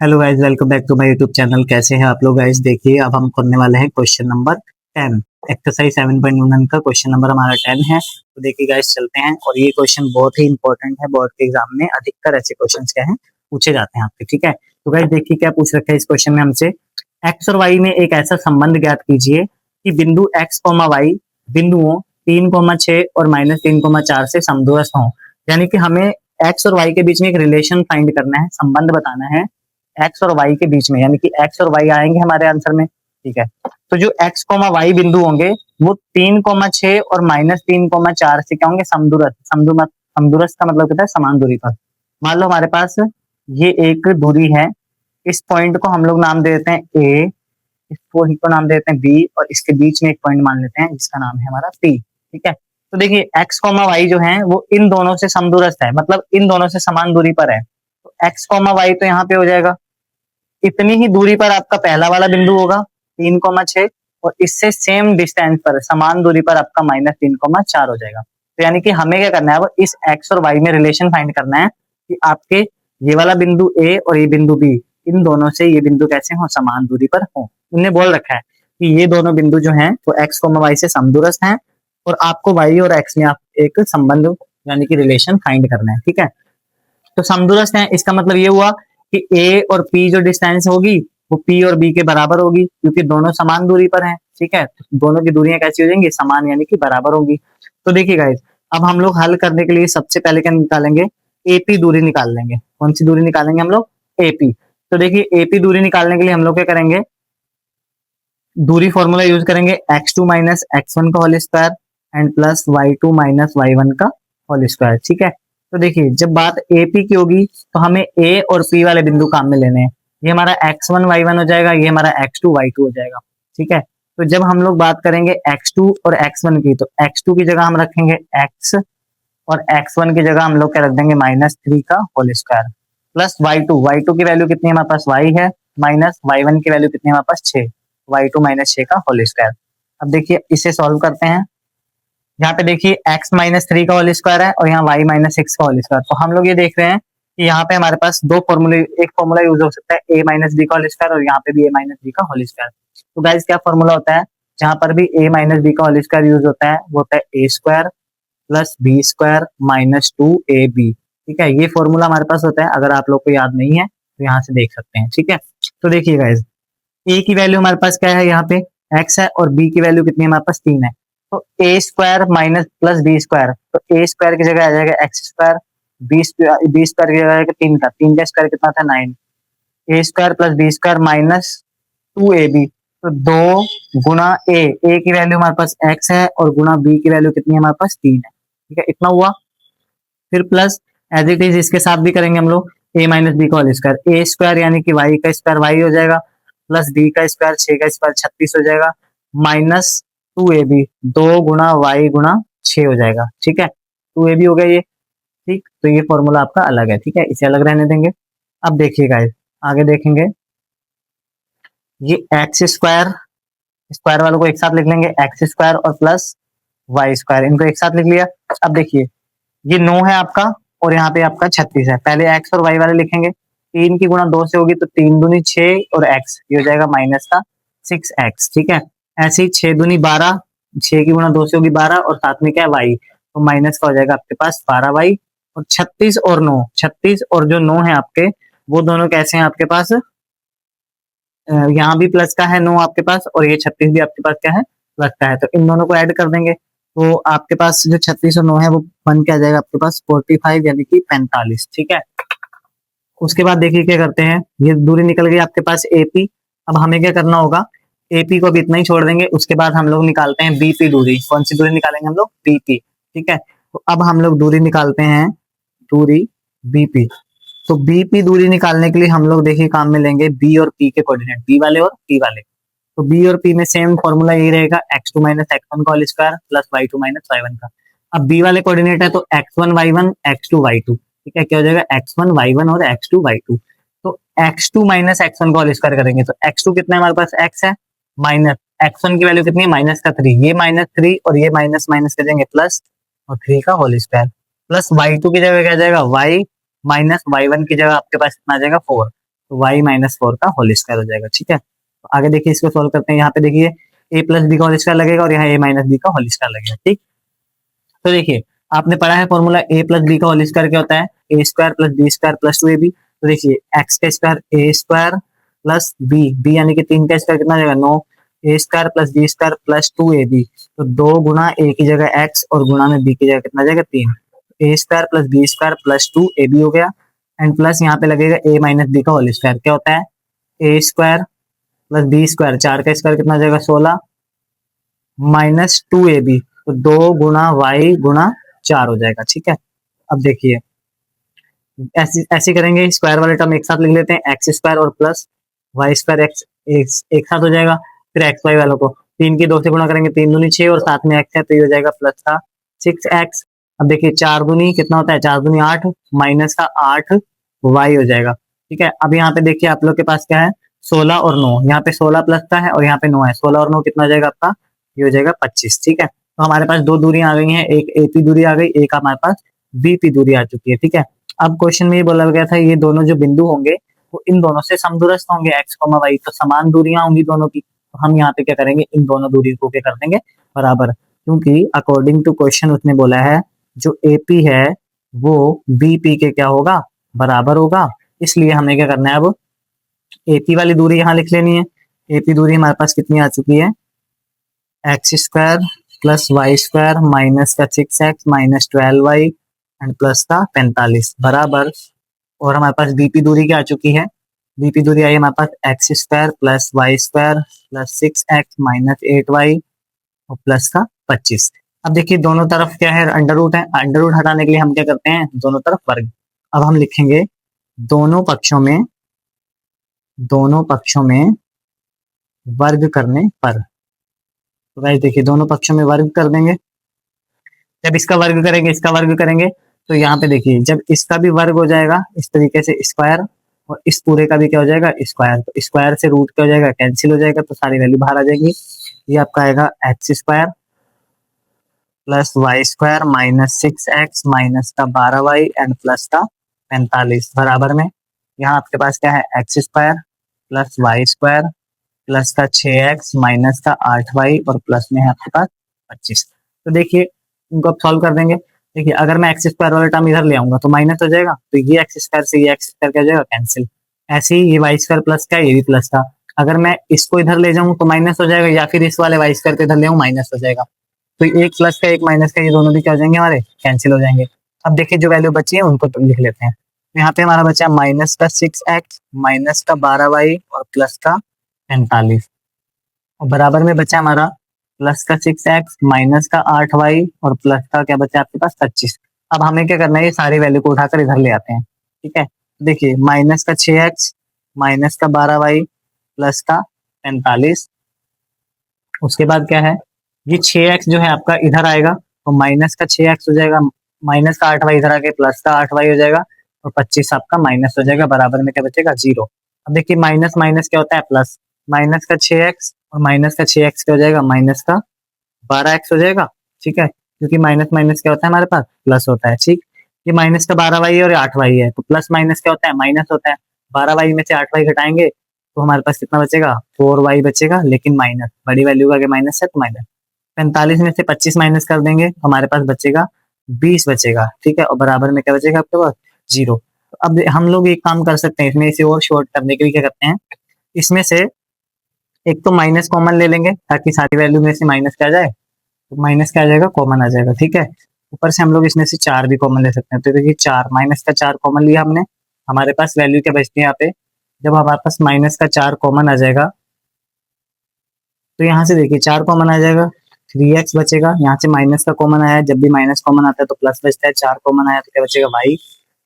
Hello guys, welcome back to my YouTube channel. कैसे हैं आप लोग गाइस? देखिए, अब हम करने वाले हैं क्वेश्चन नंबर 10। एक्सरसाइज 7.1 का क्वेश्चन नंबर हमारा 10 है। तो देखिए गाइस, चलते हैं। और ये क्वेश्चन बहुत ही इंपॉर्टेंट है। बोर्ड के एग्जाम में अधिकतर ऐसे क्वेश्चंस क्या हैं, पूछे जाते हैं आपके। ठीक है, तो गाइस देखिए क्या पूछ रखा है इस क्वेश्चन में हमसे। एक्स और वाई में एक ऐसा संबंध ज्ञात कीजिए कि बिंदु एक्स कोमा वाई बिंदुओं 3,6 और -3,4 से समदूरस्थ हों। यानी कि हमें एक्स और वाई के बीच में एक रिलेशन फाइंड करना है, संबंध बताना है एक्स और वाई के बीच में। यानी कि एक्स और वाई आएंगे हमारे आंसर में। ठीक है, तो जो एक्स कोमा वाई बिंदु होंगे वो 3,6 और -3,4 से क्या होंगे, समदूरस्थ। समदूरस्थ का मतलब होता है समान दूरी पर। मान लो हमारे पास ये एक दूरी है, इस पॉइंट को हम लोग नाम दे देते हैं ए, इसको ही को नाम दे देते हैं बी, और इसके बीच में एक पॉइंट मान लेते हैं जिसका नाम है हमारा सी। ठीक है, तो देखिए एक्स कोमा वाई जो है वो इन दोनों से समदूरस्थ है, मतलब इन दोनों से समान दूरी पर है। तो एक्स कोमा वाई तो यहाँ पे हो जाएगा, इतनी ही दूरी पर आपका पहला वाला बिंदु होगा 3,6, और इससे सेम डिस्टेंस पर समान दूरी पर आपका -3,4 हो जाएगा। तो यानी कि हमें क्या करना है, वो इस एक्स और वाई में रिलेशन फाइंड करना है कि आपके ये वाला बिंदु ए और ये बिंदु बी, इन दोनों से ये बिंदु कैसे हो, समान दूरी पर हो। उन्हें बोल रखा है कि ये दोनों बिंदु जो हैं वो एक्स कोमा वाई से समदूरस्थ हैं, और आपको वाई और एक्स में आप एक संबंध यानी कि रिलेशन फाइंड करना है। ठीक है, तो समदूरस्थ है, इसका मतलब ये हुआ कि ए और पी जो डिस्टेंस होगी वो पी और बी के बराबर होगी, क्योंकि दोनों समान दूरी पर हैं। ठीक है, दोनों की दूरियां कैसी हो जाएंगी, समान यानी कि बराबर होगी। तो देखिए गाइस, अब हम लोग हल करने के लिए सबसे पहले क्या निकालेंगे, एपी दूरी निकाल लेंगे। कौन सी दूरी निकालेंगे हम लोग, एपी। तो देखिए एपी दूरी निकालने के लिए हम लोग क्या करेंगे, दूरी फॉर्मूला यूज करेंगे x2 माइनस x1 का whole square and plus y2 minus y1 का होल स्क्वायर। ठीक है, तो देखिए जब बात AP की होगी तो हमें A और P वाले बिंदु काम में लेने हैं। ये हमारा x1 y1 हो जाएगा, ये हमारा x2 y2 हो जाएगा। ठीक है, तो जब हम लोग बात करेंगे x2 और x1 की, तो x2 की जगह हम रखेंगे x, और x1 की जगह हम लोग क्या रख देंगे, -3 का होल स्क्वायर प्लस y2 की वैल्यू कितनी है हमारे पास, y है, माइनस y1 की वैल्यू कितनी है हमारे पास 6, y2 -6 का होल स्क्वायर। अब देखिए इसे सॉल्व करते हैं। यहाँ पे देखिए x -3 का होल स्क्वायर है और यहाँ y -6 का होल स्क्वायर। तो हम लोग ये देख रहे हैं कि यहाँ पे हमारे पास दो फॉर्मूले, एक फॉर्मूला यूज हो सकता है a - b का होल स्क्वायर, और यहाँ पे भी a - b का होल स्क्वायर। तो गाइस क्या फॉर्मूला होता है, जहां पर भी a - b का होल स्क्वायर यूज होता है वो होता है a square plus B square -2ab। ठीक है, ये फॉर्मूला हमारे पास होता है। अगर आप लोग को याद नहीं है तो यहाँ से देख सकते हैं। ठीक है, तो देखिए गाइस, ए की वैल्यू हमारे पास क्या है, यहाँ पे एक्स है, और बी की वैल्यू कितनी है हमारे पास 3 है। तो A square minus plus B square, तो ए स्क्वायर की जगह आ जाएगा एक्स स्क्वायर, बी स्क्वायर की जगह आ जाएगा 3 का, 3 का स्क्वायर कितना था 9, A square plus B square -2ab। तो 2 गुना ए की वैल्यू हमारे पास एक्स है, और गुना बी की वैल्यू कितनी है हमारे पास 3 है। ठीक है, इतना हुआ। फिर प्लस एज इट इज इसके साथ भी करेंगे हम लोग, ए माइनस बी का होल स्क्वायर, ए स्क्वायर यानी कि वाई का स्क्वायर वाई हो जाएगा, प्लस बी का स्क्वायर 6 का स्क्वायर 36 हो जाएगा, -2ab, 2 गुना y गुना 6 हो जाएगा। ठीक है, 2ab हो गया ये। ठीक, तो ये फॉर्मूला आपका अलग है। ठीक है, इसे अलग रहने देंगे। अब देखिएगा आगे देखेंगे, ये एक्स स्क्वायर, स्क्वायर वालों को एक साथ लिख लेंगे, एक्स स्क्वायर और प्लस वाई स्क्वायर, इनको एक साथ लिख लिया। अब देखिए ये 9 है आपका, और यहाँ पे आपका 36 है। पहले एक्स और वाई वाले लिखेंगे, 3 की गुणा 2 से होगी तो 3 दूनी 6, और एक्स ये हो जाएगा माइनस का 6x। ठीक है, ऐसे ही 6 दूनी 12, 6 की गुणा 2 से होगी 12, और साथ में क्या है वाई, तो माइनस का हो जाएगा आपके पास 12y। और 36 और 9, 36 और जो 9 है आपके, वो दोनों कैसे हैं आपके पास, यहाँ भी प्लस का है 9 आपके पास, और ये 36 भी आपके पास क्या है, प्लस का है। तो इन दोनों को ऐड कर देंगे, तो आपके पास जो 36 और 9 है वो बन के आ जाएगा आपके पास 45 यानी कि 45। ठीक है, उसके बाद देखिए क्या करते हैं, ये दूरी निकल गई आपके पास एपी। अब हमें क्या करना होगा, एपी को भी इतना ही छोड़ देंगे। उसके बाद हम लोग निकालते हैं बीपी दूरी। कौन सी दूरी निकालेंगे हम लोग, बीपी। ठीक है, तो अब हम लोग दूरी निकालते हैं, दूरी बीपी। तो बीपी दूरी निकालने के लिए हम लोग देखिए काम में लेंगे बी और पी के कोऑर्डिनेट, बी वाले और पी वाले। तो बी और पी में सेम फॉर्मूला यही रहेगा, x2 माइनस x1 का whole square plus y2 minus y1 का। अब बी वाले कोऑर्डिनेट है तो x1 y1 x2 y2। ठीक है, क्या हो जाएगा, x1 y1 और x2 y2। तो x2 माइनस x1 का होल स्क्वायर करेंगे तो x2 कितना है हमारे पास, x है, माइनस x1 की वैल्यू कितनी है, -3, ये -3 और ये माइनस माइनस कर देंगे प्लस, और 3 का होल स्क्वायर प्लस y2 की जगह क्या जाएगा, y माइनस y1 की जगह आपके पास कितना आ जाएगा 4। तो y माइनस 4 का होल स्क्वायर हो जाएगा। ठीक है, तो आगे देखिए इसको सोल्व करते हैं। यहाँ पे देखिए a प्लस बी का होल स्क्वायर लगेगा और यहाँ a माइनस बी का होल स्क्वायर लगेगा। ठीक, तो देखिए आपने पढ़ा है फॉर्मूला a प्लस बी का होल स्क्वायर क्या होता है, A square plus B square plus 2ab। तो देखिए एक्स का square A square plus B यानी कि 3 का स्क्वायर कितना आ जाएगा 9, A square plus B square plus 2ab। तो 2 गुना ए की जगह एक्स और गुना में बी की जगह कितना आ जाएगा 3, A square plus B square plus 2ab हो गया। एंड प्लस यहाँ पे लगेगा a माइनस बी का होल स्क्वायर क्या होता है, A square plus B square, 4 का स्क्वायर कितना आ जाएगा 16 माइनस 2ab। तो 2 गुना वाई गुना 4 हो जाएगा। ठीक है, अब देखिए ऐसे ऐसे करेंगे, स्क्वायर वाले टर्म एक साथ लिख लेते हैं, एक्स स्क्वायर और प्लस वाई स्क्वायर एक्स एक साथ हो जाएगा। फिर एक्स वाई वालों को 3 की 2 से गुणा करेंगे, 3 दूनी 6 और साथ में एक्स है तो ये हो जाएगा प्लस का 6x। अब देखिए 4 दूनी कितना होता है, 4 दूनी 8 माइनस का 8 वाई हो जाएगा। ठीक है, अब यहाँ पे देखिए आप लोग के पास क्या है 16 और 9, यहाँ पे 16 प्लस का है और यहाँ पे 9 है, 16 और 9 कितना हो जाएगा आपका, ये हो जाएगा 25। ठीक है, तो हमारे पास 2 दूरियां आ गई हैं, एक एपी दूरी आ गई, एक हमारे पास बीपी दूरी आ चुकी है। ठीक है, अब क्वेश्चन में ये बोला गया था ये दोनों जो बिंदु होंगे वो इन दोनों से समदूरस्थ होंगे, एक्स वाई, तो समान दूरियां होंगी दोनों की। तो हम यहाँ पे क्या करेंगे, इन दोनों दूरी को क्या कर देंगे बराबर, क्योंकि अकॉर्डिंग टू क्वेश्चन उसने बोला है जो एपी है वो बीपी के क्या होगा, बराबर होगा। इसलिए हमें क्या करना है, अब एपी वाली दूरी यहाँ लिख लेनी है। एपी दूरी हमारे पास कितनी आ चुकी है, x square plus Y square minus का 6x minus 12y and plus का 45 बराबर, और हमारे पास बीपी दूरी क्या आ चुकी है, बीपी दूरी आई हमारे पास X square plus Y square plus 6x minus 8y और प्लस का 25। अब देखिए दोनों तरफ क्या है, अंडर रूट है, अंडर रूट हटाने के लिए हम क्या करते हैं, दोनों तरफ वर्ग। अब हम लिखेंगे दोनों पक्षों में वर्ग करने पर, तो गाइस देखिए दोनों पक्षों में वर्ग कर देंगे। जब इसका वर्ग करेंगे इसका वर्ग करेंगे तो यहाँ पे देखिए जब इसका भी वर्ग हो जाएगा इस तरीके से स्क्वायर, और इस पूरे का भी क्या हो जाएगा स्क्वायर, तो स्क्वायर से रूट क्या हो जाएगा कैंसिल हो जाएगा, तो सारी वैल्यू बाहर आ जाएगी। ये आपका आएगा x square plus Y square minus 6x minus का 12y एंड प्लस का 45 बराबर में, यहाँ आपके पास क्या है x square plus Y square plus का 6x माइनस का 8y और प्लस में है आपके पास 25। तो देखिए इनको आप सॉल्व कर देंगे। देखिए अगर मैं एक्स स्क्वायर वाला टर्म इधर ले आऊंगा तो माइनस हो जाएगा, तो ये एक्स स्क्वायर से ये एक्स स्क्वायर क्या हो जाएगा कैंसिल। ऐसे ही ये वाई स्क्वायर प्लस का, ये भी प्लस था, अगर मैं इसको इधर ले जाऊं तो माइनस हो जाएगा, या फिर इस वाले वाई स्क्वायर को इधर ले आऊं माइनस हो जाएगा। तो एक प्लस का एक माइनस का ये दोनों भी क्या हो जाएंगे हमारे कैंसिल हो जाएंगे। अब देखिए जो वैल्यू बची है उनको तो लिख लेते हैं। तो यहाँ पे हमारा बचा माइनस का 6x माइनस का 12y और प्लस का 45, और बराबर में बचा हमारा प्लस का 6x माइनस का 8y और प्लस का क्या बचा आपके पास 25। अब हमें क्या करना है, ये सारी वैल्यू को उठाकर इधर ले आते हैं। ठीक है, देखिए माइनस का 6x माइनस का 12y प्लस का 45, उसके बाद क्या है ये 6x जो है आपका इधर आएगा तो माइनस का 6x हो जाएगा, माइनस का 8y इधर आके प्लस का 8y हो जाएगा और 25 आपका माइनस हो जाएगा, बराबर में क्या बचेगा 0। अब देखिए माइनस माइनस क्या होता है प्लस, माइनस का 6x और माइनस का 6x क्या हो जाएगा माइनस का 12x हो जाएगा। ठीक है, क्योंकि माइनस माइनस क्या होता है हमारे पास प्लस होता है। ठीक, ये माइनस का 12y और 8y है, तो प्लस माइनस क्या होता है माइनस होता है, 12y में से 8y घटाएंगे तो हमारे पास कितना बचेगा 4y बचेगा, लेकिन माइनस बड़ी वैल्यू का माइनस है तो माइनस। 45 में से 25 माइनस कर देंगे तो हमारे पास बचेगा 20 बचेगा। ठीक है, और बराबर में क्या बचेगा आपके पास 0। तो अब हम लोग एक काम कर सकते हैं, इसमें इसे और शॉर्ट करने के लिए क्या करते हैं, इसमें से एक तो माइनस कॉमन ले लेंगे ताकि सारी वैल्यू में से माइनस क्या आ जाए, तो माइनस क्या आ जाएगा कॉमन आ जाएगा। ठीक है, ऊपर से हम लोग इसमें से 4 भी कॉमन ले सकते हैं, तो देखिए 4 माइनस का 4 कॉमन लिया हमने, हमारे पास वैल्यू क्या बचती है यहाँ पे, जब हमारे पास माइनस का 4 कॉमन आ जाएगा तो यहाँ से देखिए 4 कॉमन आ जाएगा, 3x बचेगा, यहाँ से माइनस का कॉमन आया है, जब भी माइनस कॉमन आता है तो प्लस बचता है, 4 कॉमन आया तो क्या बचेगा y।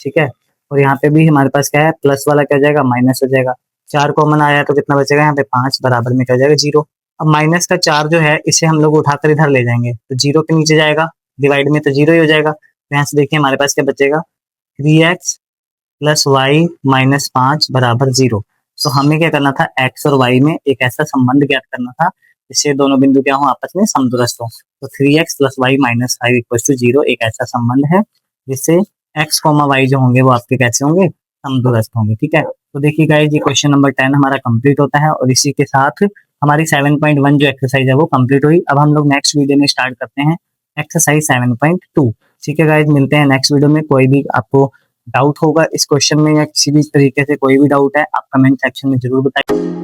ठीक है, और यहाँ पे भी हमारे पास क्या है प्लस वाला क्या हो जाएगा माइनस हो जाएगा, 4 कॉमन आया तो कितना बचेगा यहाँ पे 5, बराबर में क्या हो जाएगा 0। अब माइनस का 4 जो है इसे हम लोग उठाकर इधर ले जाएंगे तो 0 के नीचे जाएगा, डिवाइड में तो 0 ही हो जाएगा, तो यहाँ से देखिए हमारे पास क्या बचेगा 3x प्लस वाई माइनस 5 बराबर 0। तो हमें क्या करना था x और y में एक ऐसा संबंध ज्ञात करना था जिससे दोनों बिंदु क्या हो आपस में समदूरस्थ हो। तो 3x plus y minus 5 equal to 0 एक ऐसा संबंध है जिससे x, y जो होंगे वो आपके कैसे होंगे समदूरस्थ होंगे। ठीक है, तो देखिए गाइस ये क्वेश्चन नंबर 10 हमारा कंप्लीट होता है और इसी के साथ हमारी 7.1 जो एक्सरसाइज है वो कंप्लीट हुई। अब हम लोग नेक्स्ट वीडियो में स्टार्ट करते हैं एक्सरसाइज 7.2। ठीक है गाइस, मिलते हैं नेक्स्ट वीडियो में। कोई भी आपको डाउट होगा इस क्वेश्चन में या किसी भी तरीके से कोई भी डाउट है, आप कमेंट सेक्शन में जरूर बताइए।